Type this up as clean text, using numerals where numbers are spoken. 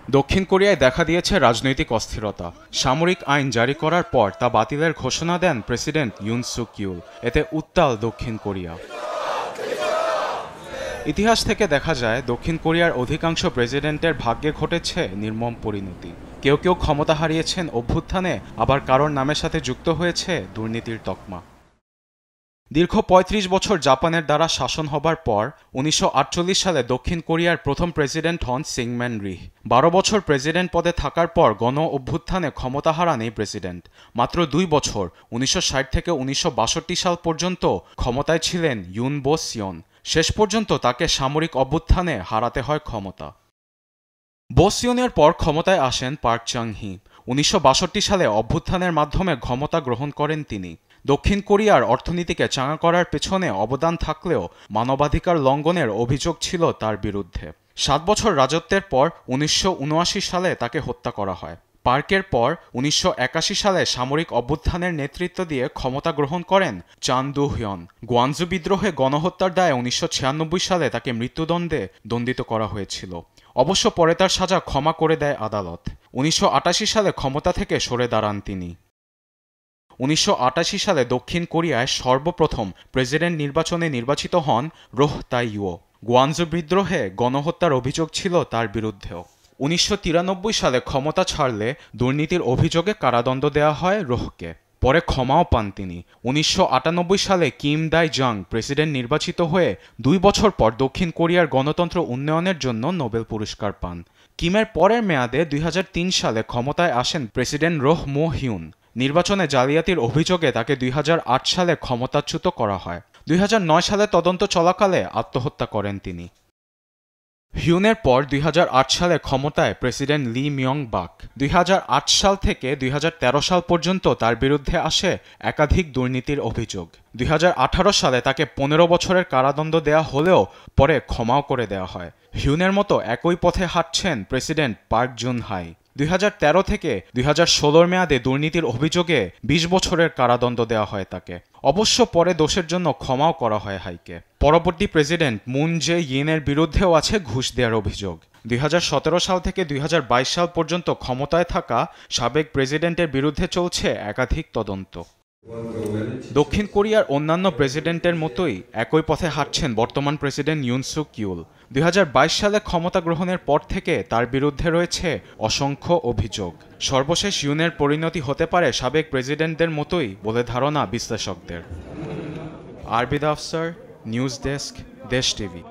দক্ষিণ কোরিয়ায় দেখা দিয়েছে রাজনৈতিক অস্থিরতা। সামরিক আইন জারি করার পর তা বাতিলের ঘোষণা দেন প্রেসিডেন্ট ইউন সুক ইউল। এতে উত্তাল দক্ষিণ কোরিয়া। ইতিহাস থেকে দেখা যায় দক্ষিণ কোরিয়ার অধিকাংশ প্রেসিডেন্টের ভাগ্যে ঘটেছে নির্মম পরিণতি। কেউ কেউ ক্ষমতা হারিয়েছেন অভ্যুত্থানে, আবার কারোর নামের সাথে যুক্ত হয়েছে দুর্নীতির তকমা। দীর্ঘ ৩৫ বছর জাপানের দ্বারা শাসন হবার পর ১৯৪৮ সালে দক্ষিণ কোরিয়ার প্রথম প্রেসিডেন্ট হন সিংম্যান রিহ। ১২ বছর প্রেসিডেন্ট পদে থাকার পর গণ অভ্যুত্থানে ক্ষমতা হারান এই প্রেসিডেন্ট। মাত্র ২ বছর ১৯৬০ থেকে ১৯৬২ সাল পর্যন্ত ক্ষমতায় ছিলেন ইউন বো সিয়ন। শেষ পর্যন্ত তাকে সামরিক অভ্যুত্থানে হারাতে হয় ক্ষমতা। বো সিয়নের পর ক্ষমতায় আসেন পার্ক চাং হি। ১৯৬২ সালে অভ্যুত্থানের মাধ্যমে ক্ষমতা গ্রহণ করেন তিনি। দক্ষিণ কোরিয়ার অর্থনীতিকে চাঙা করার পেছনে অবদান থাকলেও মানবাধিকার লঙ্ঘনের অভিযোগ ছিল তার বিরুদ্ধে। ৭ বছর রাজত্বের পর ১৯৭৯ সালে তাকে হত্যা করা হয়। পার্কের পর ১৯৮১ সালে সামরিক অভ্যুত্থানের নেতৃত্ব দিয়ে ক্ষমতা গ্রহণ করেন চান দু হ্যন। গোয়ানজু বিদ্রোহে গণহত্যার দায়ে ১৯৯৬ সালে তাকে মৃত্যুদণ্ডে দণ্ডিত করা হয়েছিল। অবশ্য পরে তার সাজা ক্ষমা করে দেয় আদালত। ১৯৮৮ সালে ক্ষমতা থেকে সরে দাঁড়ান তিনি। ১৯৮৮ সালে দক্ষিণ কোরিয়ায় সর্বপ্রথম প্রেসিডেন্ট নির্বাচনে নির্বাচিত হন রোহ তাই ইয়ো। গোয়ানজু বিদ্রোহে গণহত্যার অভিযোগ ছিল তার বিরুদ্ধেও। ১৯৯৩ সালে ক্ষমতা ছাড়লে দুর্নীতির অভিযোগে কারাদণ্ড দেওয়া হয় রোহকে। পরে ক্ষমাও পান তিনি। ১৯৯৮ সালে কিম দাই জাং প্রেসিডেন্ট নির্বাচিত হয়ে ২ বছর পর দক্ষিণ কোরিয়ার গণতন্ত্র উন্নয়নের জন্য নোবেল পুরস্কার পান। কিমের পরের মেয়াদে ২০০৩ সালে ক্ষমতায় আসেন প্রেসিডেন্ট রোহ মো হিউন। নির্বাচনে জালিয়াতির অভিযোগে তাকে ২০০৮ সালে ক্ষমতাচ্যুত করা হয়। ২০০৯ সালে তদন্ত চলাকালে আত্মহত্যা করেন তিনি। হিউনের পর ২০০৮ সালে ক্ষমতায় প্রেসিডেন্ট লি মিয়ং বাক। ২০০৮ সাল থেকে ২০১৩ সাল পর্যন্ত তার বিরুদ্ধে আসে একাধিক দুর্নীতির অভিযোগ। ২০১৮ সালে তাকে ১৫ বছরের কারাদণ্ড দেয়া হলেও পরে ক্ষমাও করে দেওয়া হয়। হিউনের মতো একই পথে হাঁটছেন প্রেসিডেন্ট পার্ক জুন হাই। ২০১৩ থেকে ২০১৬ মেয়াদে দুর্নীতির অভিযোগে ২০ বছরের কারাদণ্ড দেওয়া হয় তাকে। অবশ্য পরে দোষের জন্য ক্ষমাও করা হয় হাইকে। পরবর্তী প্রেসিডেন্ট মুন জে ইনের বিরুদ্ধেও আছে ঘুষ দেওয়ার অভিযোগ। ২০১৭ সাল থেকে ২০২২ সাল পর্যন্ত ক্ষমতায় থাকা সাবেক প্রেসিডেন্টের বিরুদ্ধে চলছে একাধিক তদন্ত। দক্ষিণ কোরিয়ার অন্যান্য প্রেসিডেন্টের মতোই একই পথে হাঁটছেন বর্তমান প্রেসিডেন্ট ইউন সুক ইউল। ২০২২ সালে ক্ষমতা গ্রহণের পর থেকে তার বিরুদ্ধে রয়েছে অসংখ্য অভিযোগ। সর্বশেষ ইউনের পরিণতি হতে পারে সাবেক প্রেসিডেন্টদের মতোই বলে ধারণা বিশ্লেষকদের। আরবিদ আফসার, নিউজ ডেস্ক, দেশ টিভি।